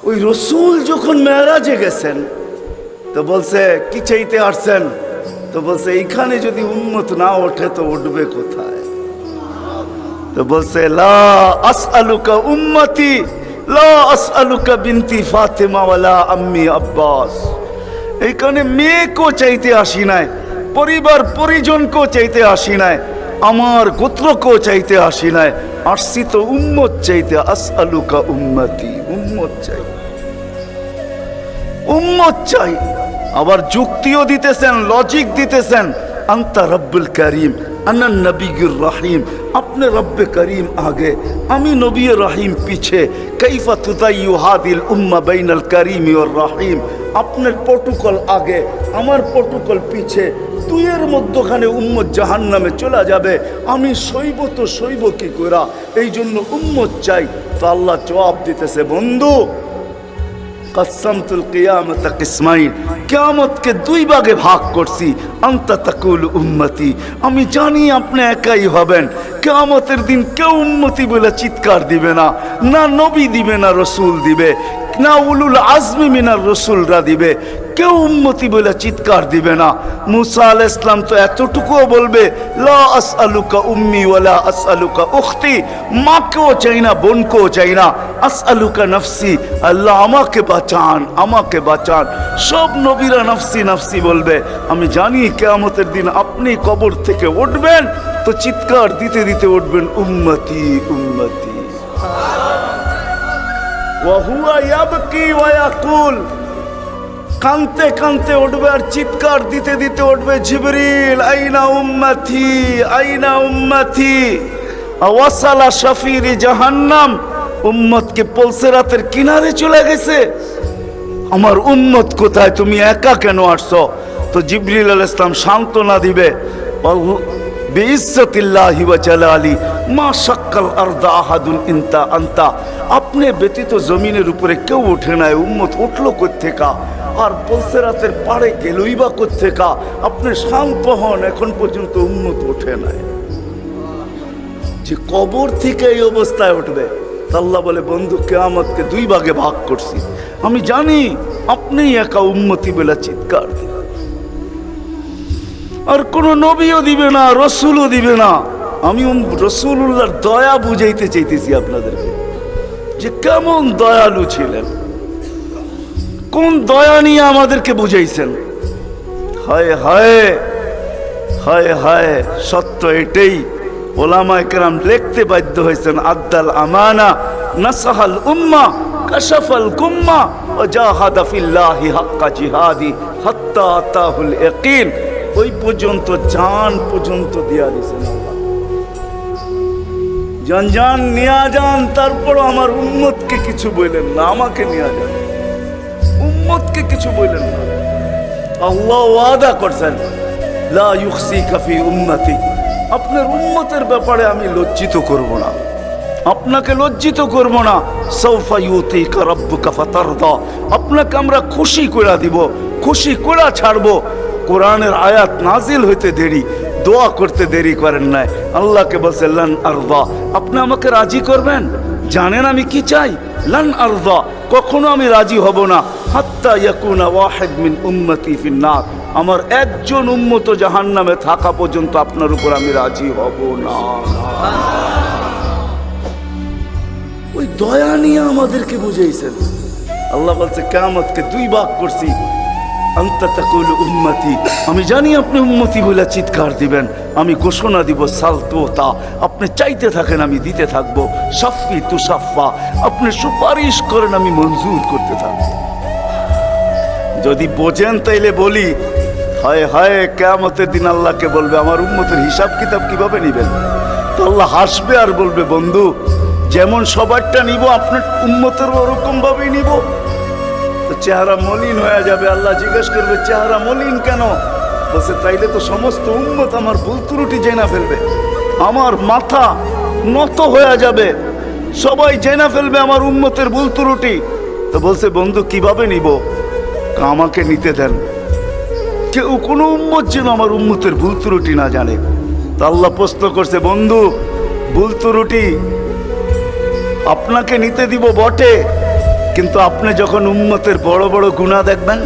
ওই রসুল যখন মেরাজে গেছেন তো বলছে কি চাইতে আসছেন, তো বলছে এইখানে যদি উম্মত না ওঠে তো উঠবে কোথায়? তো বলছে লা আসআলুকা উম্মতি লা আসআলুকা বিনতি ফাতেমা ওয়ালা আম্মি আব্বাস। এইখানে মেয়েকেও চাইতে আসি নাই, পরিবার পরিজনকেও চাইতে আসি নাই, আমার গোত্রকেও চাইতে আসি নাই, আসছি তো উম্মত চাইতে। আসআলুকা উম্মতি, উম্মত চাই, উম্মত চাই। আবার যুক্তিও দিতেছেন, লজিক দিতেছেন। আনতা রব্বুল করিম আনা নবিয়ুর রহিম, আপনি রব্বে করিম আগে, আমি নবী রহিম পিছে। কাইফা তুদাইয়ু হাদিল উম্মা বাইনাল করিম ওয়ার রহিম, আপনার প্রটোকল আগে, আমার প্রটোকল পিছে, দুইয়ের মধ্যখানে উম্মত জাহান্নামে চলে যাবে, আমি সইব তো সইব কি করা? এই জন্য উম্মত চাই। তো আল্লাহ জবাব দিতেছে, বন্ধু কসমতুল কিয়ামত কিসমাইন, কিয়ামতকে দুই ভাগে ভাগ করছি। আনতা তাকুল উম্মতি, আমি জানি আপনি একাই হবেন। কিয়ামতের দিন কেউ উম্মতি বলে চিৎকার দিবে না, না নবী দিবে, না রসুল দিবে, না উলুল আজমি মিনার রসুলরা দিবে, কেউ উম্মতি বলে চিৎকার দিবে না। মুসা আলাইহিস সালাম তো এতটুকুও বলবে লা আসআলুকা উম্মি ওয়ালা আসআলুকা উখতি, মাকেও চাই না, বোনকেও চাই না, আসআলুকা নফসি, আল্লাহ আমাকে বাঁচান, আমাকে বাঁচান। সব নবীরা নফসি নফসি বলবে। আমি জানি কিয়ামতের দিন আপনি কবর থেকে উঠবেন তো চিৎকার দিতে দিতে উঠবেন উম্মতি উম্মতি। ওয়া হুয়া ইয়াবকি ওয়া ইয়াকুল, কানতে কানতে উঠবে আর চিৎকার দিতে দিতে উঠবে, জিবরিল আইনা উম্মতি আইনা উম্মতি। ওয়াসালা শাফিরি জাহান্নাম, উম্মতকে পুলসিরাতের কিনারে চলে গেছে, আমার উম্মত কোথায়, তুমি একা কেন আসছো? তো জিবরিল আলাইহিস সালাম সান্ত্বনা দিবে, বিইজ্জতিল্লাহি ওয়া জালালি মা শাক্কাল আরদা আহাদুন ইনতা আনতা, আপনি ব্যতীত জমিনের উপরে কেউ ওঠে নাই, উম্মত উঠলো কোত্থেকা? আর পুলসিরাতের পাড়ে গেলই বা কোত্থেকা? আপনি শান্ত হন, এখন পর্যন্ত উম্মত ওঠে নাই। যে কবর থেকে এই অবস্থায় উঠবে, আল্লাহ বলে বন্ধু কিয়ামতকে দুই ভাগে ভাগ করছি, আমি জানি আপনি একা উম্মতি বলে চিৎকার দিবেন। আর কোন নবীও দিবে না, রসুলও দিবে না। আমি রসুলুল্লাহর দয়া বুঝাইতে চাইতেছি আপনাদেরকে, যে কেমন দয়ালু ছিলেন, কোন দয়া নিয়ে আমাদেরকে বুঝাইছেন। হায় হায় হায় হায়, সত্য এটাই। ওলামায়ে কেরাম লিখতে বাধ্য হয়েছেন, আদ্দাল আমানা নাসাহাল উম্মা কাশাফাল গুম্মা ওয়া জাহাদা ফিল্লাহি হাক্কা জিহাদি হাত্তা আতাহুল ইয়াকিন। ওই পর্যন্ত জান পর্যন্ত দিয়া দিয়েছেন আল্লাহ। জান জান নিয়া যান, তারপর আমার উম্মতকে কিছু বললেন না, আমাকে নিয়া যান, উম্মতকে কিছু বললেন না। আল্লাহ ওয়াদা করছেন লা ইউখসিকা ফি উম্মতি, আপনার উম্মতের ব্যাপারে আমি লজ্জিত করব না, আপনাকে লজ্জিত করব না। সাউফা ইউতিকা রাব্বুকা ফাতারদা, আপনাকে আমরা খুশি করে দিব, খুশি করে ছাড়বো। কোরআনের আয়াত নাজিল হইতে দেরি, দোয়া করতে দেরি করেন নাই। আল্লাহকে বলছে লান আরদা, আপনি আমাকে রাজি করবেন? জানেন আমি কি চাই? লান আরদা, কখনো আমি রাজি হব না, হাত্তা ইয়াকুনা ওয়াহিদ মিন উম্মতি ফিন্নার, আমার একজন উম্মত জাহান্নামে থাকা পর্যন্ত আপনার উপর আমি রাজি হব না। ওই দয়া নিয়ে আমাদেরকে বুঝাইছেন। আল্লাহ বলছে কিয়ামতকে দুই ভাগ করছি। আনতা তাকুলু উম্মতি, আমি জানি আপনি উম্মতি বলে চিৎকার দিবেন, আমি ঘোষণা দিব সালতোতা, আপনি চাইতে থাকেন আমি দিতে থাকবো। সাফি তুসাফা, আপনি সুপারিশ করেন আমি মঞ্জুর করতে থাকবো। যদি বোঝেন তাইলে বলি, হায় হায় কিয়ামতের দিন আল্লাহকে বলবে আমার উম্মতের হিসাব কিতাব কিভাবে নিবেন? তো আল্লাহ হাসবে আর বলবে বন্ধু যেমন সবারটা নিব আপনার উম্মতের ওরকম ভাবেই নিব। তো চেহারা মলিন হয়ে যাবে। আল্লাহ জিজ্ঞেস করবে চেহারা মলিন কেন? বলছে তাইলে তো সমস্ত উম্মত আমার ভুল ত্রুটি জেনা ফেলবে, আমার মাথা নত হয়ে যাবে, সবাই জেনা ফেলবে আমার উম্মতের ভুল ত্রুটি। তো বলছে বন্ধু কিভাবে নিব? আমাকে নিতে দেন, কেউ কোনো উম্মত যেন আমার উম্মতের ভুল ত্রুটি না জানে। তো আল্লাহ প্রশ্ন করছে বন্ধু ভুল ত্রুটি আপনাকে নিতে দিব বটে, কিন্তু আপনি যখন উম্মতের বড় বড় গুনাহ দেখবেন,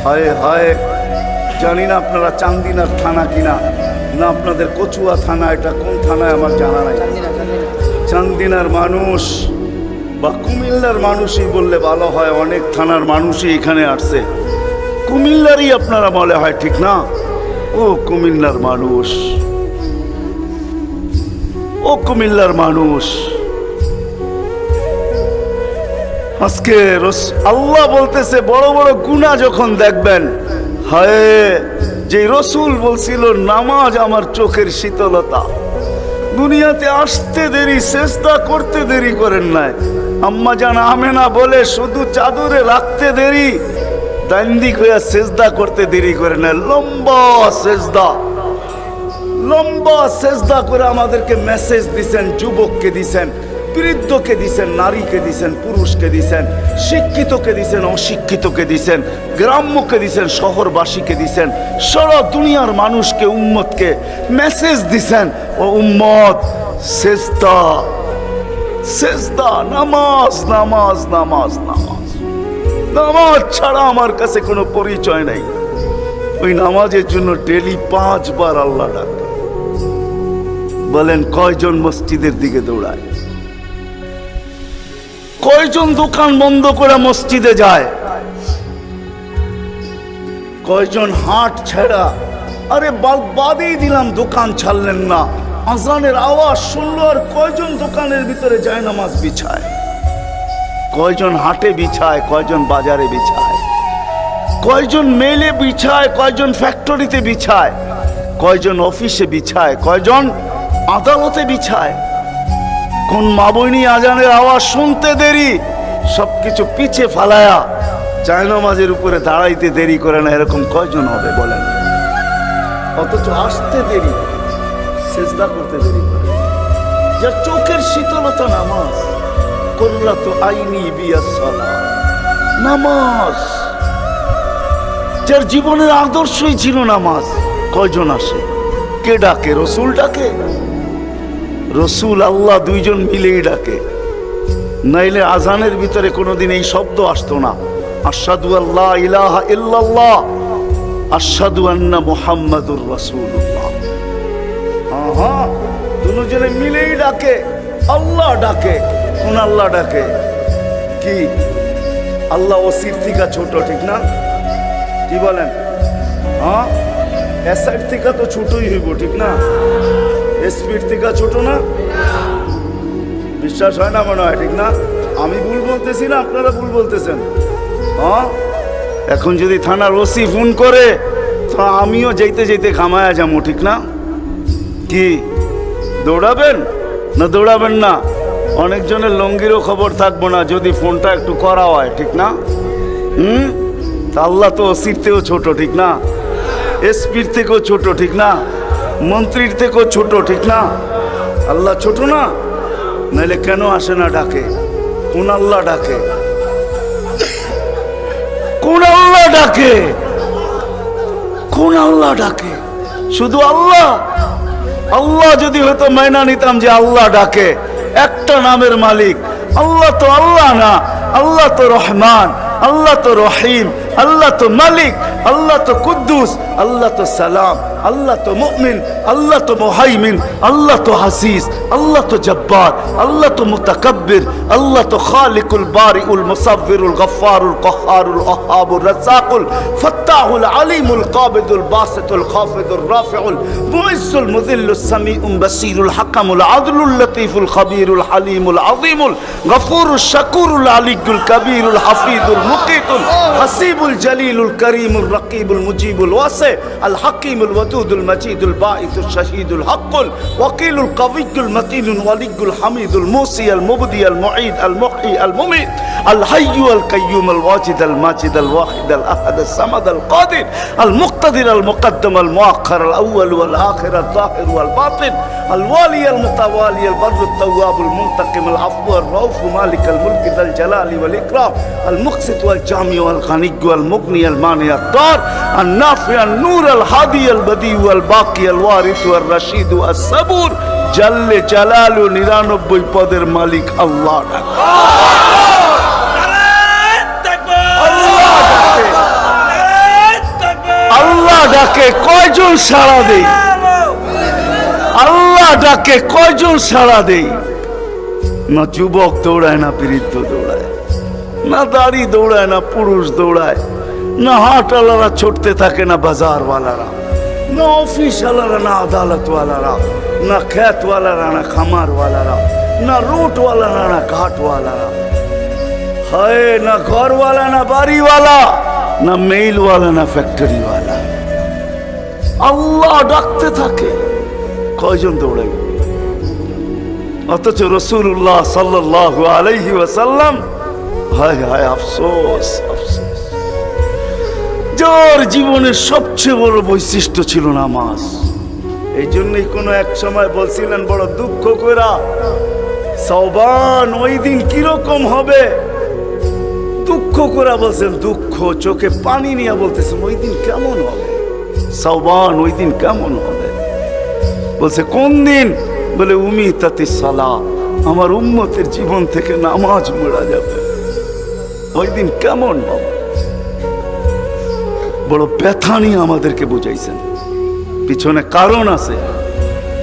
হায় হায়, জানি না আপনারা চান্দিনার থানা কিনা, না আপনাদের কচুয়া থানা, এটা কোন থানায় আমার জানা নাই। চান্দিনার মানুষ বা কুমিল্লার মানুষই বললে ভালো হয়, অনেক থানার মানুষই এখানে আসছে, কুমিল্লারই আপনারা বলে হয়, ঠিক না? ও কুমিল্লার মানুষ, ও কুমিল্লার মানুষ, আজকে আল্লাহ বলতেছে বড় বড় গুনাহ যখন দেখবেন, হায়, যে রসুল বলছিল নামাজ আমার চোখের শীতলতা, দুনিয়াতে আসতে দেরি, সেজদা করতে দেরি করেন নাই। আম্মা জান আমেনা বলে শুধু চাদরে রাখতে দেরি, দান্দিক হইয়া সেজদা করতে দেরি করে না। লম্বা সেজদা, লম্বা সেজদা করে আমাদেরকে মেসেজ দিছেন, যুবককে দিছেন, বৃদ্ধকে দিছেন, নারীকে দিছেন, পুরুষকে দিছেন, শিক্ষিতকে দিছেন, অশিক্ষিতকে দিছেন, গ্রাম্যকে দিছেন, শহরবাসীকে দিছেন, সারা দুনিয়ার মানুষকে, উম্মতকে মেসেজ দিছেন, ও উম্মত সেজদা, সেজদা, নামাজ, নামাজ, নামাজ, নামাজ, নামাজ ছাড়া আমার কাছে কোনো পরিচয় নাই। ওই নামাজের জন্য ডেলি 5 বার আল্লাহ ডাকে। বলেন কয়জন মসজিদের দিকে দৌড়ায়? কয়জন দোকান বন্ধ করে মসজিদে যায়? কয়জন হাট ছেড়া, আরে বাদেই দিলাম দোকান ছাড়লেন না, আজানের আওয়াজ শুনলো আর কয়জন দোকানের ভিতরে যায় নামাজ বিছায়? কয়জন হাটে বিছায়, কয়জন বাজারে বিছায়, কয়জন মেলে বিছায়, কয়জন ফ্যাক্টরিতে বিছায়, কয়জন অফিসে বিছায়, কয়জন আদালতে বিছায়? কোন মা বইনি আজানের আওয়াজ শুনতে দেরি, সবকিছু পিছে ফালায়া জায়নামাজের উপরে দাঁড়াইতে দেরি করে না, এরকম কয়জন হবে বলেন? অথচ আসতে দেরি, সেজদা করতে দেরি করে। যার চোখের শীতলতা নামাজ, কুররাতু আইনি বিয়াস সালাত, নামাজ, যার জীবনের আদর্শই ছিল নামাজ, কয়জন আসে? কে ডাকে? রসুল ডাকে? রসুল আল্লাহ দুইজন মিলেই ডাকে, নাইলে আজানের ভিতরে কোনোদিন এই শব্দ আসতো না, আশহাদু আল্লা ইলাহা ইল্লাল্লাহ, আশহাদু আন্না মুহাম্মাদুর রাসূলুল্লাহ। হ্যাঁ, দুজনে মিলেই ডাকে, আল্লাহ ডাকে। কোন আল্লাহ ডাকে? কি আল্লাহ ওসির থেকে ছোট, ঠিক না? কি বলেন? হ্যাঁ, এসআইর থেকে তো ছোটই হইব, ঠিক না? এসপির থেকে ছোট না? বিশ্বাস হয় না মনে হয়, ঠিক না? আমি ভুল বলতেছি না, আপনারা ভুল বলতেছেন। হ্যাঁ, এখন যদি থানার ওসি ফোন করে তো আমিও যেতে যেতে খামায়া যাবো, ঠিক না? কি দৌড়াবেন না দৌড়াবেন না? অনেকজনের লঙ্গিরও খবর থাকবো না যদি ফোনটা একটু করা হয়, ঠিক না? তা আল্লাহ তো ওসির থেকেও ছোট, ঠিক না? এসপির থেকেও ছোট, ঠিক না? মন্ত্রীর থেকেও ছোট, ঠিক না? আল্লাহ ছোট না? নাইলে কেন আসে না ডাকে? কোন আল্লাহ ডাকে? কোন আল্লাহ ডাকে? কোন আল্লাহ ডাকে? শুধু আল্লাহ? আল্লাহ যদি হয়তো মাইনা নিতাম যে আল্লাহ ডাকে, একটা নামের মালিক আল্লাহ, তো আল্লাহ না, আল্লাহ তো রহমান, আল্লাহ তো রহিম, আল্লাহ তো মালিক, আল্লাহ তো কুদ্দুস, আল্লাহ তো সালাম, আল্লাহ তো মুমিন, আল্লাহ তো মুহাইমিন, আল্লাহ তো হাসিস, আল্লাহ তো জব্বার, আল্লাহ তো মুতাকাব্বির, আল্লাহ তো খালিকুল বারিউল মুসাব্বিরুল গফফারুল কহ্হারুল ওয়াহ্হাবুর রাজ্জাকুল ফাত্তাহুল আলিমুল কাবিদুল বাসিতুল খাফিদুর রাফিউল মুইজ্জুল মুযিল্লুস সামিউল বাসীরুল হাকামুল আদলুল লতীফুল খবীরুল হালিমুল আযীমুল গফুরুশ শাকুরুল আলিয়্যুল কবীরুল হাফিজুল মুকিতুল হাসিবুল জলিলুল করিমুল রকিবুল মুজিবুল ওয়াসি আল হাকিমুল ওয়াদুদুল মজিদুল বাঈসুল শাহীদুল হকুল ওয়াকিলুল কবিয়্যুল মতিনুল ওয়ালিয়্যুল হামিদুল মুসি আল মুবদি আল মুঈদ আল মুহয়ি আল মুমীত আল হাইয়্যু আল কাইয়্যুম আল ওয়াজিদ আল মাজিদ আল ওয়াহিদ আল আহাদ আল সামাদ আল কাদির আল মুক্তাদির আল মুকদ্দম আল মুআখ্খার আল আউয়াল ওয়াল আখির আল যাহির ওয়াল বাতিন আল ওয়ালি আল মুতাওয়ালি আল বররু আত তাওয়াব আল মুনতাকিম আল আফু আর রাউফ মালিক আল মুলক যাল জালালি ওয়াল ইকরাম আল মুকসিত ওয়াল জামি ওয়াল গানি ওয়াল মুগনি আল মানি আত দার আল নাফি আল নূর আল হাদি আল বদি ওয়াল বাকি আল ওয়ারিস ওয়াল রশিদ ওয়াস সাবুর জাল্লে জালালু 99 পদের মালিক আল্লাহ। ডাকে কয়জন সাড়া দেই? আল্লাহ ডাকে কয়জন সাড়া দেই? না যুবক দৌড়ায়, না বৃদ্ধ দৌড়ায়, না দাড়ি দৌড়ায়, না পুরুষ দৌড়ায়, না হাটওয়ালারা ছুটতে থাকে, না বাজারওয়ালারা, না অফিসওয়ালারা, না আদালতওয়ালারা, না খেতওয়ালারা, না খামারওয়ালারা, না রুটওয়ালারা, না ঘাটওয়ালারা, হায় না ঘরওয়ালা, না বাড়িওয়ালা, না মেইলওয়ালা, না ফ্যাক্টরিওয়ালা। আল্লাহ ডাকতে থাকে, কয়জন দৌড়াই? অথচ রাসূলুল্লাহ সাল্লাল্লাহু আলাইহি ওয়াসাল্লাম, হায় হায় আফসোস আফসোস, যার জীবনের সবচেয়ে বড় বৈশিষ্ট্য ছিল নামাজ। এই জন্যই কোনো এক সময় বলছিলেন বড় দুঃখ কইরা, শাওবান ওই দিন কিরকম হবে, দুঃখ করে বলছেন, দুঃখ চোখে পানি নিয়ে বলতেছেন ওই দিন কেমন হবে, শাওবান ওই দিন কেমন হবে। বলছে কোন দিন? বলে উমিতাতি সালাহ, আমার উম্মতের জীবন থেকে নামাজ মুড়া যাবে, ওই দিন কেমন হবে। বড় ব্যথা নিয়ে আমাদেরকে বুঝাইছেন, পিছনে কারণ আছে,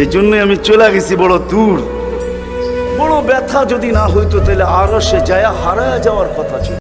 এই জন্যই আমি চলে গেছি বড় দূর। বড় ব্যথা যদি না হইতো তাহলে আরো সে যায় হারায় যাওয়ার কথা ছিল।